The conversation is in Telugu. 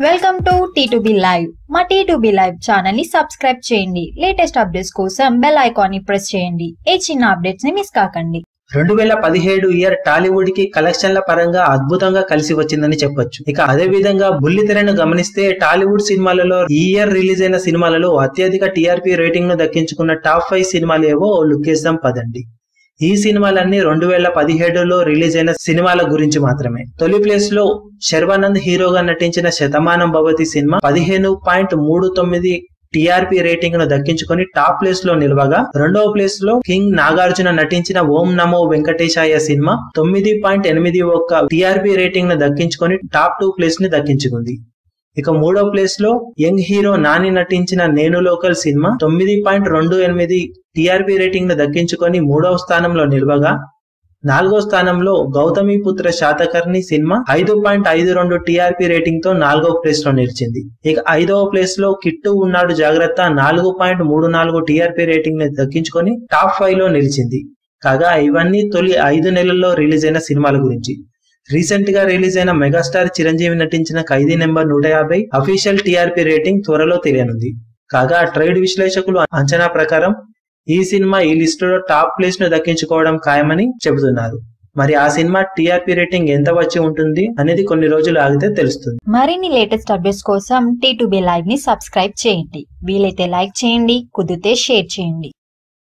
Welcome to T2B live. మా T2B లైవ్ ఛానల్ ని సబ్స్క్రైబ్ చేయండి. లేటెస్ట్ అప్డేట్స్ కోసం బెల్ ఐకాన్ ని ప్రెస్ చేయండి. ఏ చిన్న అప్డేట్స్ ని మిస్ కాకండి. 2017 ఇయర్ టాలీవుడ్ కి కలెక్షన్ల పరంగా అద్భుతంగా కలిసి వచ్చిందని చెప్పొచ్చు. ఇక అదే విధంగా బుల్లితెరను గమనిస్తే టాలీవుడ్ సినిమాలలో ఈ ఇయర్ రిలీజ్ అయిన సినిమాలలో అత్యధిక టీఆర్పీ రేటింగ్ ను దక్కించుకున్న టాప్ 5 సినిమాలు ఏవో లుక్కేద్దాం పదండి. ఈ సినిమాలన్నీ 2017లో రిలీజ్ అయిన సినిమాల గురించి మాత్రమే. తొలి ప్లేస్ లో శర్వానంద్ హీరోగా నటించిన Shatamanam Bhavati cinema 15.39 TRP rating ను దక్కించుకొని టాప్ ప్లేస్ లో నిలవగా, రెండవ ప్లేస్ లో కింగ్ నాగార్జున నటించిన ఓం నమో వెంకటేశాయ సినిమా 9.81 టీఆర్పీ రేటింగ్ ను దక్కించుకొని టాప్ 2 ప్లేస్ ని దక్కించుకుంది. ఇక మూడో ప్లేస్ లో యంగ్ హీరో నాని నటించిన నేను లోకల్ సినిమా 9.28 టీఆర్పీ రేటింగ్ ను దక్కించుకొని మూడవ స్థానంలో నిలవగా, నాలుగో స్థానంలో Gautamiputra Satakarni cinema 5.52 TRP rating తో నాలుగవ ప్లేస్ లో నిలిచింది. ఇక ఐదవ ప్లేస్ లో కిట్టు ఉన్నాడు జాగ్రత్త 4.34 టీఆర్పీ రేటింగ్ ని దక్కించుకొని టాప్ 5 లో నిలిచింది. కాగా ఇవన్నీ తొలి 5 నెలల్లో రిలీజ్ అయిన సినిమాల గురించి. రీసెంట్ గా రిలీజ్ అయిన మెగాస్టార్ చిరంజీవి నటించిన ఖైదీ నెంబర్ 150 అఫీషియల్ టీఆర్పీ రేటింగ్ త్వరలో తెలియనుంది. కాగా ట్రేడ్ విశ్లేషకులు అంచనా ప్రకారం ఈ సినిమా ఈ లిస్టులో టాప్ ప్లేస్ ను దక్కించుకోవడం ఖాయమని చెబుతున్నారు. మరి ఆ సినిమా టీఆర్పీ రేటింగ్ ఎంత వచ్చి ఉంటుంది అనేది కొన్ని రోజులు ఆగితే తెలుస్తుంది. మరిన్ని లేటెస్ట్ అప్డేట్స్ కోసం T2B లైవ్ ని సబ్స్క్రైబ్ చేయండి. వీలైతే లైక్ చేయండి, కుదిరితే షేర్ చేయండి.